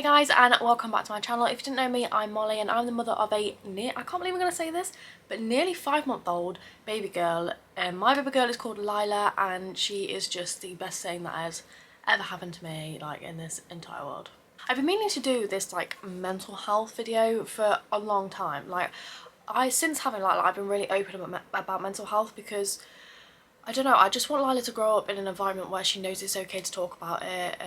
Hey guys, and welcome back to my channel. If you didn't know me, I'm Molly and I'm the mother of I can't believe I'm going to say this, but nearly 5-month-old baby girl. My baby girl is called Lila and she is just the best thing that has ever happened to me, like, in this entire world. I've been meaning to do this like mental health video for a long time. Like, since having Lila, I've been really open about mental health because I don't know, I just want Lila to grow up in an environment where she knows it's okay to talk about it.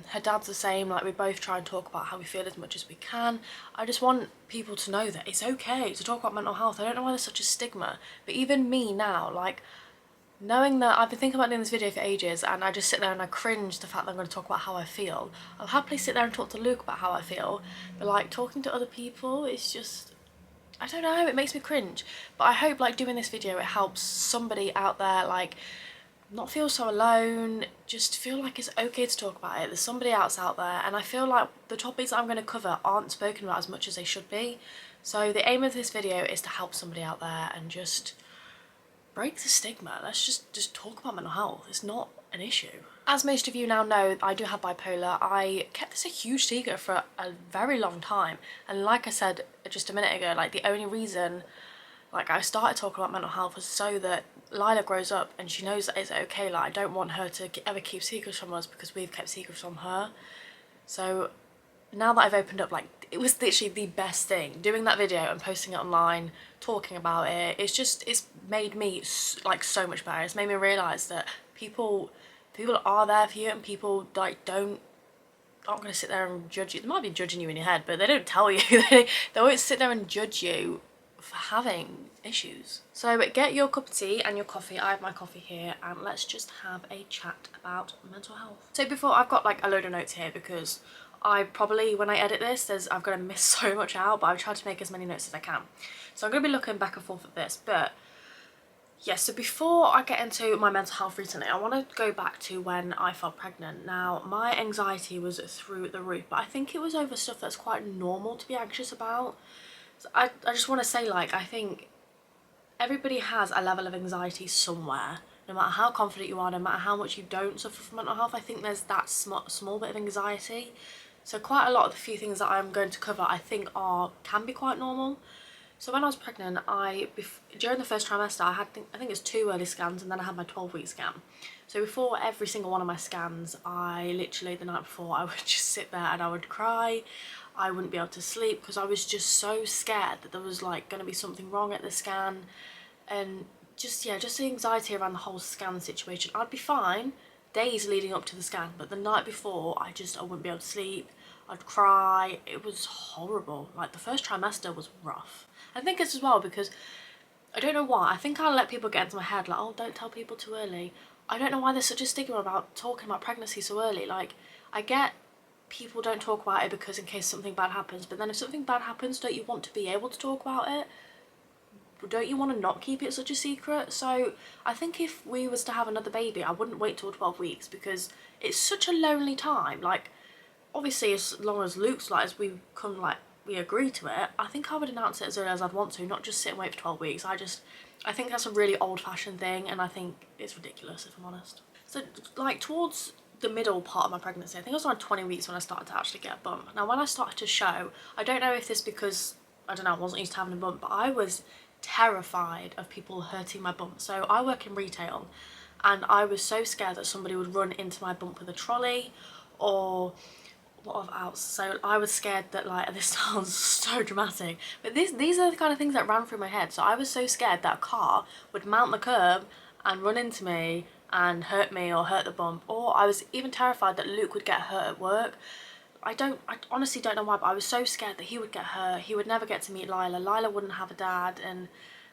Her dad's the same, like we both try and talk about how we feel as much as we can. I just want people to know that it's okay to talk about mental health. I don't know why there's such a stigma, but even me now, like, knowing that I've been thinking about doing this video for ages and I just sit there and I cringe the fact that I'm going to talk about how I feel. I'll happily sit there and talk to Luke about how I feel, but like talking to other people is just, I don't know, it makes me cringe. But I hope like doing this video, it helps somebody out there like not feel so alone, just feel like it's okay to talk about it. There's somebody else out there, and I feel like the topics that I'm going to cover aren't spoken about as much as they should be. So the aim of this video is to help somebody out there and just break the stigma. Let's just talk about mental health. It's not an issue. As most of you now know, I do have bipolar. I kept this a huge secret for a very long time, and like I said just a minute ago, like the only reason like I started talking about mental health was so that Lila grows up and she knows that it's okay. Like, I don't want her to ever keep secrets from us because we've kept secrets from her. So now that I've opened up, like, it was literally the best thing. Doing that video and posting it online, talking about it, it's made me like so much better. It's made me realise that people are there for you, and people like aren't going to sit there and judge you. They might be judging you in your head, but they don't tell you. They won't sit there and judge you for having issues. So get your cup of tea and your coffee. I have my coffee here, and let's just have a chat about mental health. So before, I've got like a load of notes here because I probably, when I edit this, I'm going to miss so much out, but I've tried to make as many notes as I can. So I'm going to be looking back and forth at this, but yeah, so before I get into my mental health recently, I want to go back to when I fell pregnant. Now, my anxiety was through the roof, but I think it was over stuff that's quite normal to be anxious about. So I just want to say, like, I think everybody has a level of anxiety somewhere. No matter how confident you are, no matter how much you don't suffer from mental health, I think there's that small bit of anxiety. So quite a lot of the few things that I'm going to cover, I think can be quite normal. So when I was pregnant, during the first trimester, I think it's 2 early scans, and then I had my 12-week scan. So before every single one of my scans, I literally, the night before, I would just sit there and I would cry. I wouldn't be able to sleep because I was just so scared that there was like going to be something wrong at the scan, and just the anxiety around the whole scan situation. I'd be fine days leading up to the scan, but the night before I wouldn't be able to sleep. I'd cry. It was horrible. Like, the first trimester was rough. I think it's as well because I don't know why. I think I let people get into my head like, oh, don't tell people too early. I don't know why there's such a stigma about talking about pregnancy so early. Like, I get people don't talk about it because in case something bad happens, but then if something bad happens, don't you want to be able to talk about it? Don't you want to not keep it such a secret? So I think if we was to have another baby, I wouldn't wait till 12 weeks because it's such a lonely time. Like, obviously, as long as Luke's like, as we agree to it, I think I would announce it as early as I'd want to, not just sit and wait for 12 weeks. I think that's a really old-fashioned thing, and I think it's ridiculous, if I'm honest. So like towards the middle part of my pregnancy, I think it was around 20 weeks when I started to actually get a bump. Now, when I started to show, I don't know if this because, I don't know, I wasn't used to having a bump, but I was terrified of people hurting my bump. So I work in retail, and I was so scared that somebody would run into my bump with a trolley or what else. So I was scared that, like, this sounds so dramatic, but these are the kind of things that ran through my head. So I was so scared that a car would mount the curb and run into me and hurt me or hurt the bump, or I was even terrified that Luke would get hurt at work. I honestly don't know why, but I was so scared that he would get hurt. He would never get to meet Lila. Lila wouldn't have a dad, and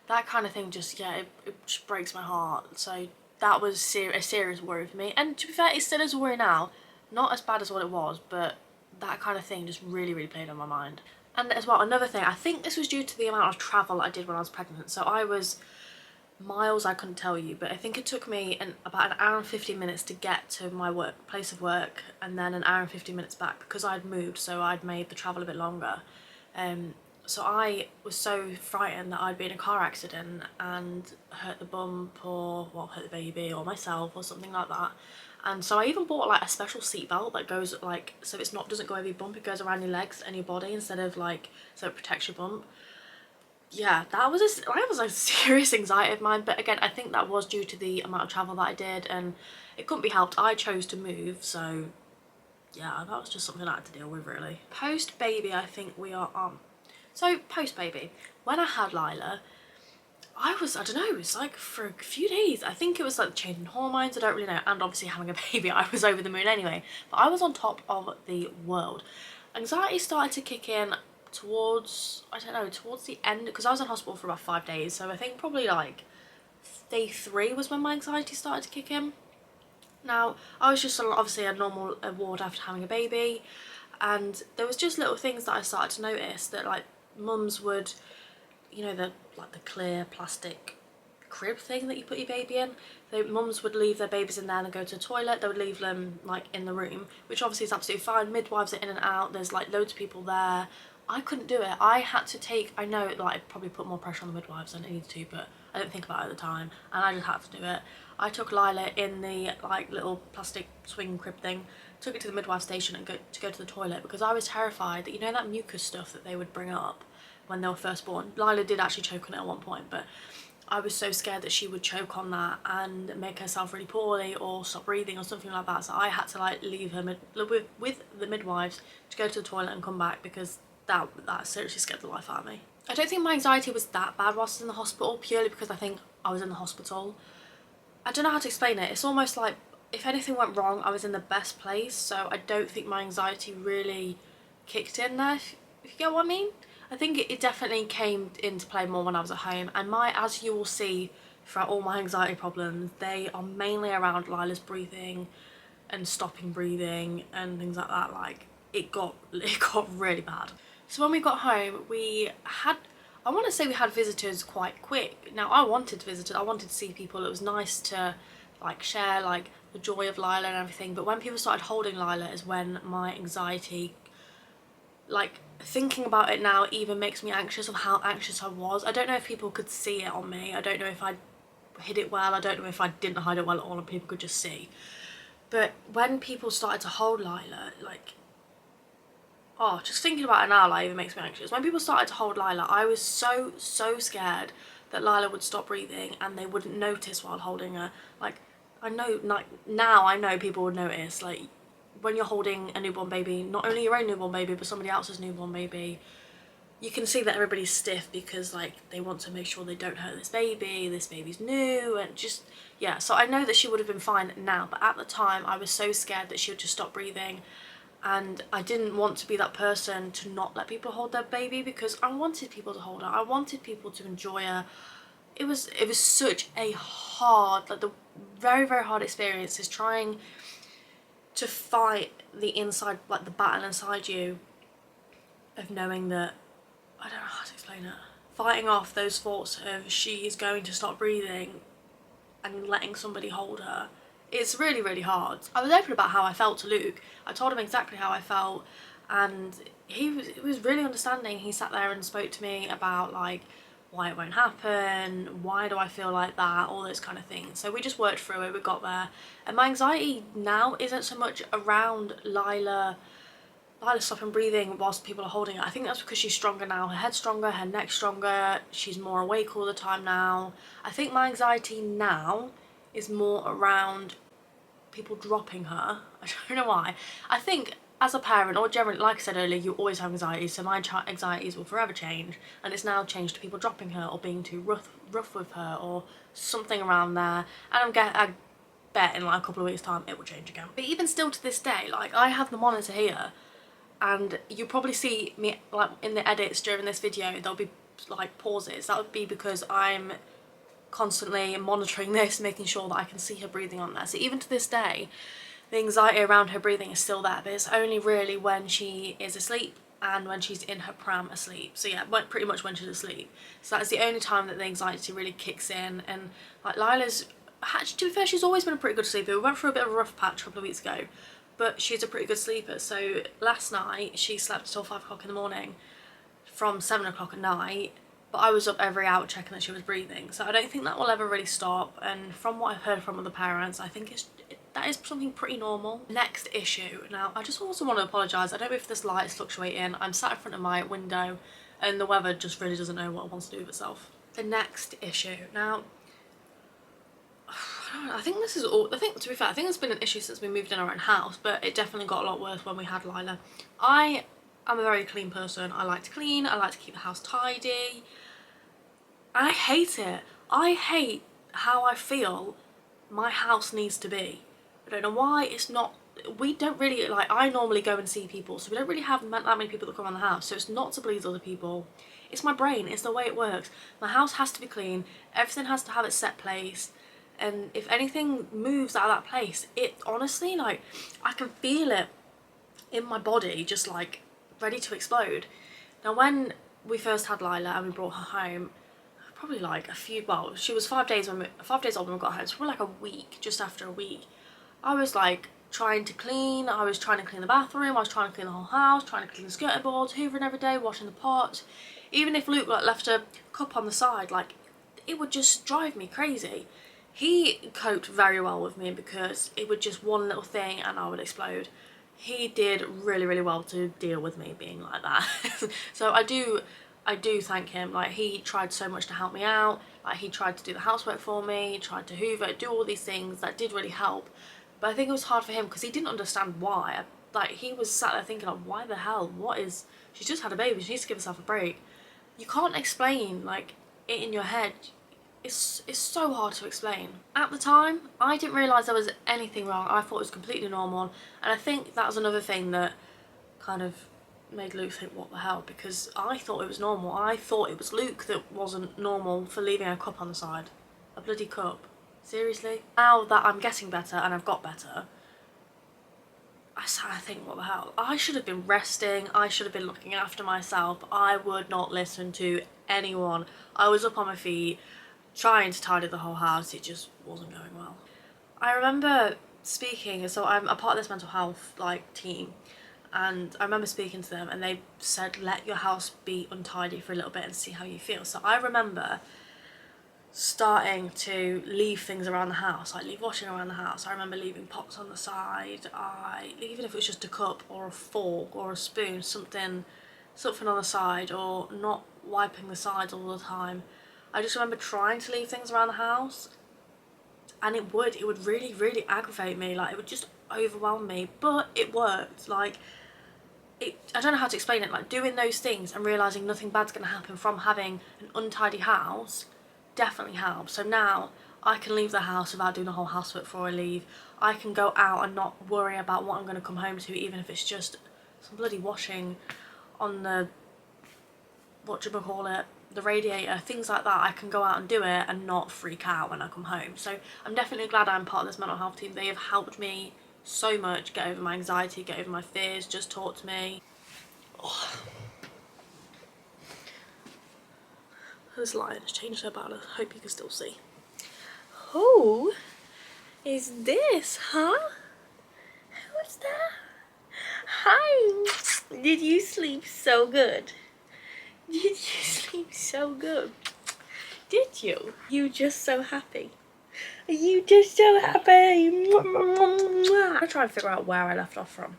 that kind of thing just, yeah, it just breaks my heart. So that was a serious worry for me, and to be fair, it still is a worry now. Not as bad as what it was, but that kind of thing just really played on my mind. And as well, another thing, I think this was due to the amount of travel I did when I was pregnant. So I was miles, I couldn't tell you, but I think it took me about an hour and 15 minutes to get to my place of work, and then an hour and 15 minutes back because I'd moved, so I'd made the travel a bit longer. So I was so frightened that I'd be in a car accident and hurt the bump, or well, hurt the baby or myself or something like that. And so I even bought like a special seatbelt that goes like, so it's not, doesn't go over your bump, it goes around your legs and your body instead of like, so it protects your bump. Yeah, that was a serious anxiety of mine, but again, I think that was due to the amount of travel that I did, and it couldn't be helped. I chose to move, so yeah, that was just something I had to deal with really. Post baby, I think we are on. So post baby, when I had Lila, I don't know, it was like for a few days. I think it was like changing hormones, I don't really know, and obviously having a baby, I was over the moon anyway, but I was on top of the world. Anxiety started to kick in towards, I don't know, towards the end, because I was in hospital for about 5 days, so I think probably like day 3 was when my anxiety started to kick in. Now, I was just obviously a normal ward after having a baby, and there was just little things that I started to notice that like mums would, you know, the clear plastic crib thing that you put your baby in. The mums would leave their babies in there and go to the toilet. They would leave them like in the room, which obviously is absolutely fine. Midwives are in and out. There's like loads of people there. I couldn't do it. I had to take, I know like I probably put more pressure on the midwives than I needed to, but I didn't think about it at the time, and I just had to do it. I took Lila in the like little plastic swing crib thing, took it to the midwife station and go to the toilet, because I was terrified that, you know, that mucus stuff that they would bring up when they were first born. Lila did actually choke on it at one point, but I was so scared that she would choke on that and make herself really poorly or stop breathing or something like that. So I had to like leave her with the midwives to go to the toilet and come back, because that seriously scared the life out of me. I don't think my anxiety was that bad whilst in the hospital, purely because I think I was in the hospital. I don't know how to explain it. It's almost like if anything went wrong, I was in the best place, so I don't think my anxiety really kicked in there, if you get what I mean. I think it definitely came into play more when I was at home, and as you will see throughout all my anxiety problems, they are mainly around Lila's breathing and stopping breathing and things like that. Like it got really bad. So when we got home, I want to say we had visitors quite quick. Now I wanted visitors, I wanted to see people. It was nice to like share like the joy of Lila and everything, but when people started holding Lila is when my anxiety, like thinking about it now, even makes me anxious of how anxious I was. I don't know if people could see it on me. I don't know if I hid it well. I don't know if I didn't hide it well at all and people could just see. But when people started to hold Lila, like, oh, just thinking about it now, like, even makes me anxious. When people started to hold Lila, I was so scared that Lila would stop breathing and they wouldn't notice while holding her. Like, I know, like, now I know people would notice, like, when you're holding a newborn baby, not only your own newborn baby, but somebody else's newborn baby, you can see that everybody's stiff because, like, they want to make sure they don't hurt this baby's new, and just, yeah. So I know that she would have been fine now, but at the time I was so scared that she would just stop breathing, and I didn't want to be that person to not let people hold their baby, because I wanted people to hold her. I wanted people to enjoy her. It was such a hard, like, the very hard experience is trying to fight the inside, like the battle inside you of knowing that, I don't know how to explain it, fighting off those thoughts of she is going to stop breathing and letting somebody hold her. It's really hard. I was open about how I felt to Luke. I told him exactly how I felt, and he was really understanding. He sat there and spoke to me about like why it won't happen, why do I feel like that, all those kind of things. So we just worked through it, we got there. And my anxiety now isn't so much around Lila stopping breathing whilst people are holding her. I think that's because she's stronger now. Her head's stronger, her neck's stronger, she's more awake all the time now. I think my anxiety now is more around people dropping her. I don't know why. I think as a parent, or generally, like I said earlier, you always have anxieties, so my anxieties will forever change, and it's now changed to people dropping her or being too rough with her or something around there, and I bet in like a couple of weeks time it will change again. But even still to this day, like, I have the monitor here, and you'll probably see me like in the edits during this video, there'll be like pauses. That would be because I'm constantly monitoring this, making sure that I can see her breathing on there. So even to this day, the anxiety around her breathing is still there, but it's only really when she is asleep and when she's in her pram asleep. So yeah, pretty much when she's asleep. So that's the only time that the anxiety really kicks in. And like Lila's, actually, to be fair, she's always been a pretty good sleeper. We went through a bit of a rough patch a couple of weeks ago, but she's a pretty good sleeper. So last night she slept until 5 o'clock in the morning. from 7 o'clock at night, but I was up every hour checking that she was breathing. So I don't think that will ever really stop, and from what I've heard from other parents, I think that is something pretty normal. Next issue. Now, I just also want to apologise. I don't know if this light is fluctuating. I'm sat in front of my window and the weather just really doesn't know what it wants to do with itself. The next issue. Now, I think this is all, to be fair, I think it's been an issue since we moved in our own house, but it definitely got a lot worse when we had Lila. I am a very clean person. I like to clean, I like to keep the house tidy. I hate it. I hate how I feel my house needs to be. I don't know why it's not, we don't really, like, I normally go and see people, so we don't really have that many people that come around the house, so it's not to please other people. It's my brain, it's the way it works. My house has to be clean, everything has to have its set place, and if anything moves out of that place, it honestly, like, I can feel it in my body just like ready to explode. Now, when we first had Lila and we brought her home, probably like well, she was 5 days old when we got home, so probably like a week, just after a week, I was like trying to clean. I was trying to clean the bathroom, I was trying to clean the whole house, trying to clean the skirting boards, hoovering every day, washing the pots. Even if Luke like left a cup on the side, like, it would just drive me crazy. He coped very well with me because it would just one little thing and I would explode. He did really, really well to deal with me being like that. So I do thank him. Like, he tried so much to help me out. Like, he tried to do the housework for me, he tried to hoover, do all these things that did really help. But I think it was hard for him because he didn't understand why. Like, he was sat there thinking, like, why the hell? She's just had a baby, she needs to give herself a break. You can't explain, like, it in your head. It's so hard to explain. At the time, I didn't realise there was anything wrong. I thought it was completely normal. And I think that was another thing that kind of made Luke think, what the hell? Because I thought it was normal. I thought it was Luke that wasn't normal for leaving a cup on the side. A bloody cup. Seriously? Now that I'm getting better and I've got better, I think, what the hell? I should have been resting. I should have been looking after myself. I would not listen to anyone. I was up on my feet, trying to tidy the whole house. It just wasn't going well. I remember speaking, so I'm a part of this mental health like team, and I remember speaking to them and they said, let your house be untidy for a little bit and see how you feel. So I remember starting to leave things around the house, like leave washing around the house. I remember leaving pots on the side, even if it was just a cup or a fork or a spoon, something on the side, or not wiping the sides all the time. I just remember trying to leave things around the house, and it would really, really aggravate me. Like, it would just overwhelm me, but it worked. Like, I don't know how to explain it. Like, doing those things and realising nothing bad's going to happen from having an untidy house definitely helps. So now I can leave the house without doing the whole housework before I leave. I can go out and not worry about what I'm going to come home to, even if it's just some bloody washing on the, the radiator, things like that. I can go out and do it and not freak out when I come home. So I'm definitely glad I'm part of this mental health team. They have helped me so much get over my anxiety, get over my fears, just talk to me. Oh. This light has changed her balance. Hope you can still see. Who is this, huh? Who is that? Hi. Did you sleep so good? Did you sleep so good? Did you? You just so happy? Are you just so happy? I'm gonna try and figure out where I left off from.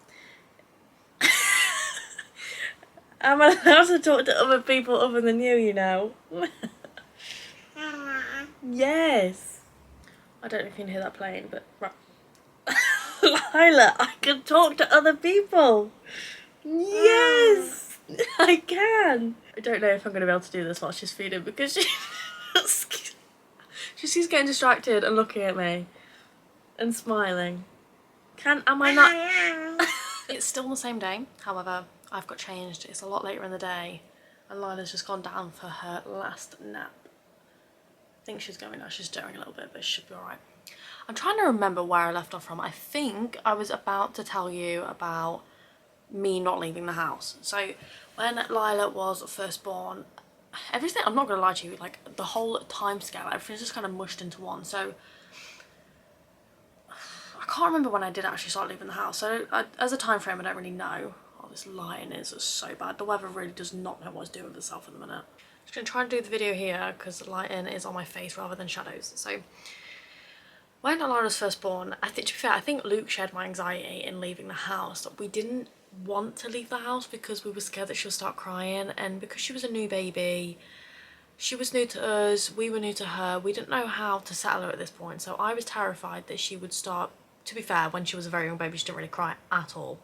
I'm allowed to talk to other people other than you know. Yes. I don't know if you can hear that playing, but right. Lila, I can talk to other people. Yes, I can. I don't know if I'm going to be able to do this while she's feeding, because she's getting distracted and looking at me and smiling. Am I not? It's still the same day, however, I've got changed. It's a lot later in the day and Lila's just gone down for her last nap. I think she's going now. She's stirring a little bit, but she should be alright. I'm trying to remember where I left off from. I think I was about to tell you about me not leaving the house. So when Lila was first born, everything, I'm not going to lie to you, like the whole time scale, everything's just kind of mushed into one. So I can't remember when I did actually start leaving the house. So as a time frame, I don't really know. this lighting is so bad. The weather really does not know what it's doing with itself at the minute. I'm just going to try and do the video here because the lighting is on my face rather than shadows. So when Alana was first born, to be fair, I think Luke shared my anxiety in leaving the house. We didn't want to leave the house because we were scared that she'll start crying, and because she was a new baby, she was new to us, we were new to her, we didn't know how to settle her at this point. So I was terrified that she would start, to be fair, when she was a very young baby she didn't really cry at all.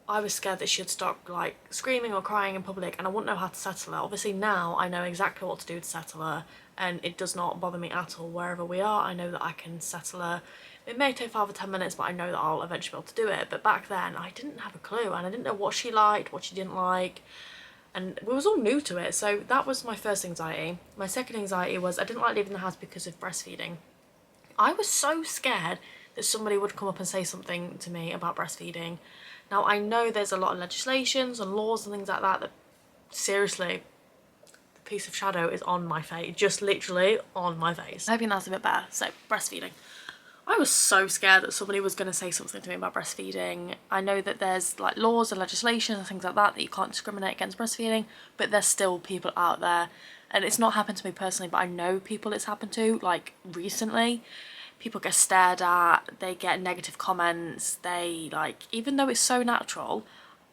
I was scared that she'd start like screaming or crying in public and I wouldn't know how to settle her. Obviously now I know exactly what to do to settle her, and it does not bother me at all. Wherever we are, I know that I can settle her. It may take 5 or 10 minutes, but I know that I'll eventually be able to do it. But back then I didn't have a clue, and I didn't know what she liked, what she didn't like, and we was all new to it. So that was my first anxiety. My second anxiety was I didn't like leaving the house because of breastfeeding. I was so scared that somebody would come up and say something to me about breastfeeding. Now I know there's a lot of legislations and laws and things like that seriously, the piece of shadow is on my face, just literally on my face. I hope that's a bit better. So breastfeeding. I was so scared that somebody was going to say something to me about breastfeeding. I know that there's like laws and legislation and things like that you can't discriminate against breastfeeding, but there's still people out there, and it's not happened to me personally, but I know people it's happened to, like recently. People get stared at, they get negative comments, they like, even though it's so natural,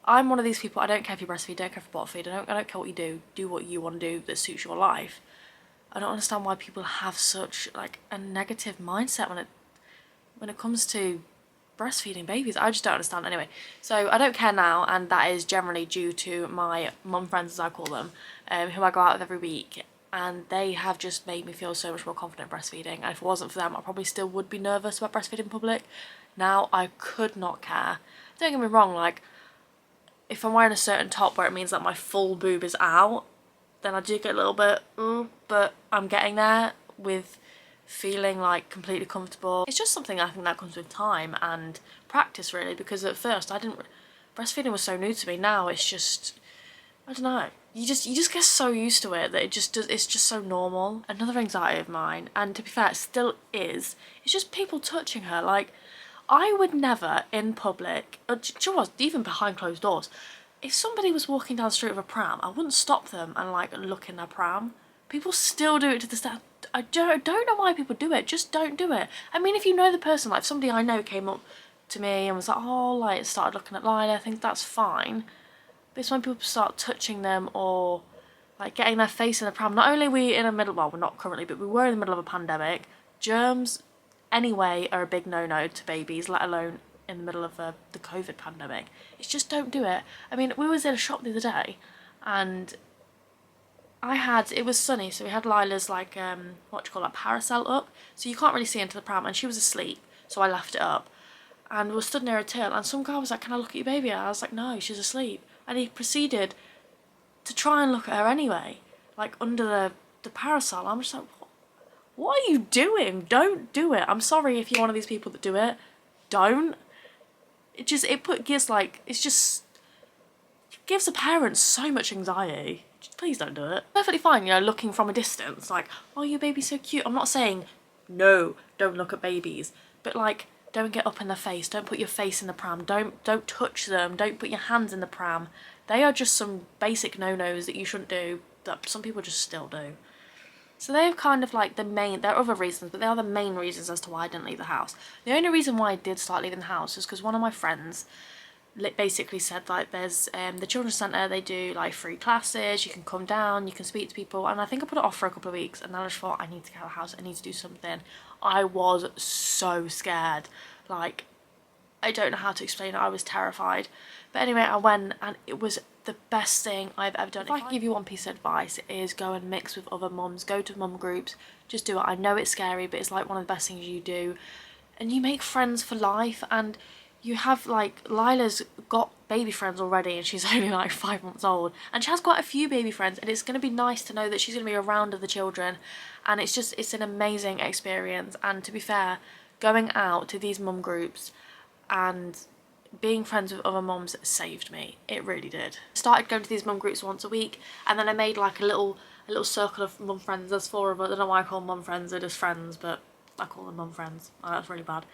I'm one of these people, I don't care if you breastfeed, don't care if you bottle feed, I don't care what you do what you want to do that suits your life. I don't understand why people have such like a negative mindset when it comes to breastfeeding babies. I just don't understand. Anyway, so I don't care now, and that is generally due to my mum friends, as I call them, who I go out with every week, and they have just made me feel so much more confident breastfeeding. And if it wasn't for them, I probably still would be nervous about breastfeeding in public. Now I could not care. Don't get me wrong, like if I'm wearing a certain top where it means that my full boob is out, then I do get a little bit but I'm getting there with feeling like completely comfortable. It's just something I think that comes with time and practice really, because at first breastfeeding was so new to me. Now it's just, I don't know, you just get so used to it that it's just so normal. Another anxiety of mine, and to be fair it still is, it's just people touching her. Like I would never in public, or even behind closed doors, if somebody was walking down the street with a pram, I wouldn't stop them and like look in their pram. People still do it to this day. I don't know why people do it, just don't do it. I mean, if you know the person, like if somebody I know came up to me and was like, oh, like started looking at Lila, I think that's fine. But it's when people start touching them or like getting their face in the pram. Not only are we in the middle, well we're not currently, but we were in the middle of a pandemic. Germs anyway are a big no-no to babies, let alone in the middle of the COVID pandemic. It's just don't do it. I mean, we was in a shop the other day and it was sunny, so we had Lila's like, parasol up, so you can't really see into the pram, and she was asleep, so I left it up. And we were stood near a till, and some guy was like, can I look at your baby? I was like, no, she's asleep. And he proceeded to try and look at her anyway, like under the parasol. I'm just like, what are you doing? Don't do it. I'm sorry if you're one of these people that do it. Don't. It gives a parent so much anxiety. Just please don't do it. Perfectly fine, you know, looking from a distance, like, oh, your baby's so cute. I'm not saying, no, don't look at babies. But like, don't get up in their face. Don't put your face in the pram. Don't touch them. Don't put your hands in the pram. They are just some basic no-nos that you shouldn't do, that some people just still do. So they're kind of like there are other reasons, but they are the main reasons as to why I didn't leave the house. The only reason why I did start leaving the house was because one of my friends basically said like there's the children's centre, they do like free classes, you can come down, you can speak to people, and I think I put it off for a couple of weeks, and then I just thought I need to get out of the house, I need to do something. I was so scared, like I don't know how to explain it, I was terrified. But anyway, I went and it was the best thing I've ever done. If I can give you one piece of advice, it is go and mix with other mums, go to mum groups, just do it. I know it's scary, but it's like one of the best things you do, and you make friends for life. And you have like, Lila's got baby friends already, and she's only like 5 months old, and she has quite a few baby friends, and it's going to be nice to know that she's going to be around other children, and it's an amazing experience. And to be fair, going out to these mum groups and being friends with other mums saved me. It really did. I started going to these mum groups once a week, and then I made like a little circle of mum friends. There's 4 of us. I don't know why I call them mum friends, they're just friends, but I call them mum friends. Oh, that's really bad.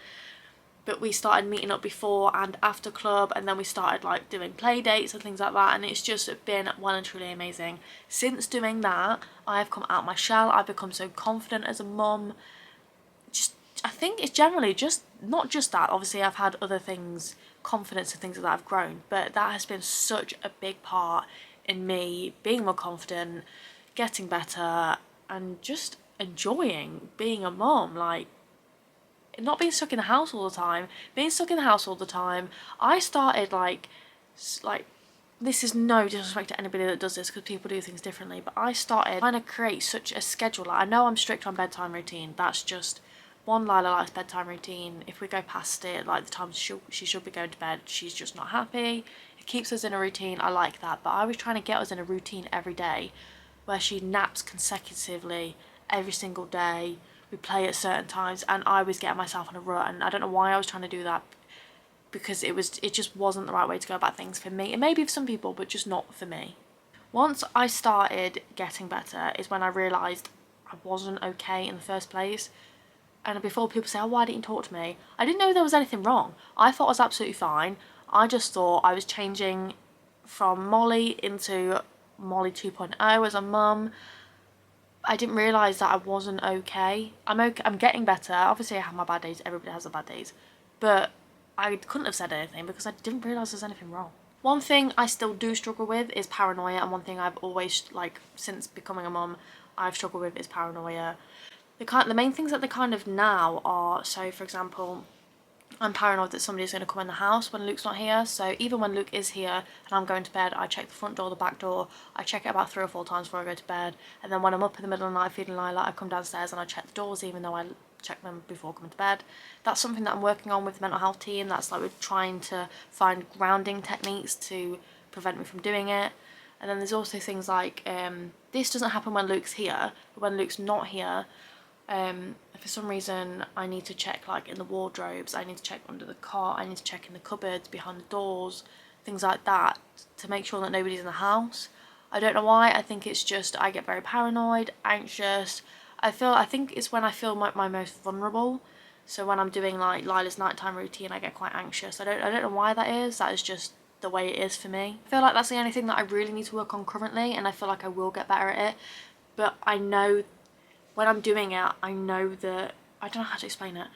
but we started meeting up before and after club, and then we started like doing play dates and things like that, and it's just been well and truly amazing. Since doing that, I have come out my shell. I've become so confident as a mum. Just, I think it's generally just not just that, obviously I've had other things, confidence and things like that have grown, but that has been such a big part in me being more confident, getting better, and just enjoying being a mom. Like, not being stuck in the house all the time. Being stuck in the house all the time, I started like this is no disrespect to anybody that does this, because people do things differently, but I started trying to create such a schedule. Like, I know I'm strict on bedtime routine. That's just one. Lila likes bedtime routine. If we go past it, like the time she should be going to bed, she's just not happy. It keeps us in a routine. I like that, but I was trying to get us in a routine every day where she naps consecutively every single day. We play at certain times, and I was getting myself in a rut, and I don't know why I was trying to do that, because it just wasn't the right way to go about things for me. It may be for some people, but just not for me. Once I started getting better is when I realised I wasn't okay in the first place. And before people say, oh, why didn't you talk to me? I didn't know there was anything wrong. I thought I was absolutely fine. I just thought I was changing from Molly into Molly 2.0 as a mum. I didn't realise that I wasn't okay. I'm getting better. Obviously I have my bad days. Everybody has their bad days. But I couldn't have said anything because I didn't realise there's anything wrong. One thing I still do struggle with is paranoia, and one thing I've always, like, since becoming a mum, I've struggled with is paranoia. The main things that they kind of now are, so for example, I'm paranoid that somebody's going to come in the house when Luke's not here. So even when Luke is here and I'm going to bed, I check the front door, the back door. I check it about 3 or 4 times before I go to bed. And then when I'm up in the middle of the night feeding Lila, I come downstairs and I check the doors, even though I check them before coming to bed. That's something that I'm working on with the mental health team. That's like we're trying to find grounding techniques to prevent me from doing it. And then there's also things like, this doesn't happen when Luke's here, but when Luke's not here, for some reason I need to check like in the wardrobes, I need to check under the cot, I need to check in the cupboards, behind the doors, things like that, to make sure that nobody's in the house. I don't know why. I think it's just I get very paranoid, anxious. I think it's when I feel my most vulnerable. So when I'm doing like Lila's nighttime routine, I get quite anxious. I don't know why that is. That is just the way it is for me. I feel like that's the only thing that I really need to work on currently, and I feel like I will get better at it. But I know when I'm doing it, I know that, I don't know how to explain it.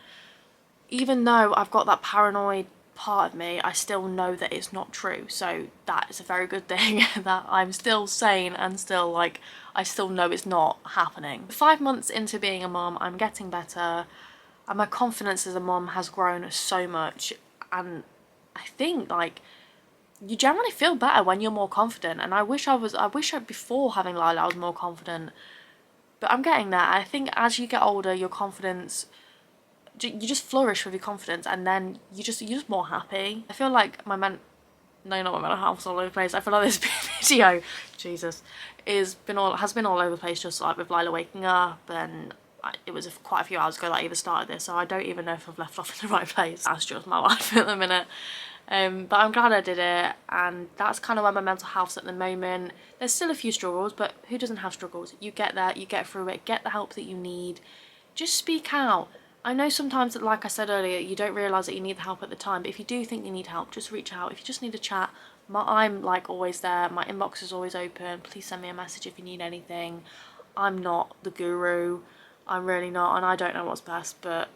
Even though I've got that paranoid part of me, I still know that it's not true. So that is a very good thing that I'm still sane and still like, I still know it's not happening. 5 months into being a mum, I'm getting better, and my confidence as a mum has grown so much. And I think like, you generally feel better when you're more confident. And I wish before having Lila I was more confident. But I'm getting there. I think as you get older, your confidence, you just flourish with your confidence, and then you're just more happy. I feel like not my mental health's all over the place. I feel like this video, Jesus, has been all over the place, just like with Lila waking up, and it was quite a few hours ago that I even started this, so I don't even know if I've left off in the right place. That's just my life at the minute. But I'm glad I did it, and that's kind of where my mental health's at the moment. There's still a few struggles, but who doesn't have struggles? You get there, you get through it, get the help that you need. Just speak out. I know sometimes that, like I said earlier, you don't realise that you need the help at the time, but if you do think you need help, just reach out. If you just need a chat, I'm like always there. My inbox is always open. Please send me a message if you need anything. I'm not the guru. I'm really not, and I don't know what's best, but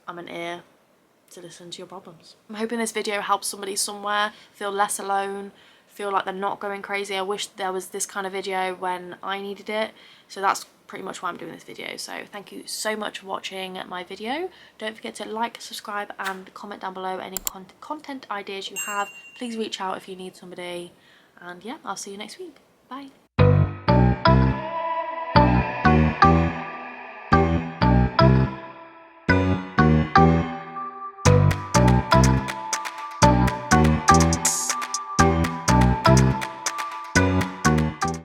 I'm an ear to listen to your problems. I'm hoping this video helps somebody somewhere feel less alone, feel like they're not going crazy. I wish there was this kind of video when I needed it, so that's pretty much why I'm doing this video. So thank you so much for watching my video. Don't forget to like, subscribe, and comment down below any content ideas you have. Please reach out if you need somebody, and yeah, I'll see you next week. Bye.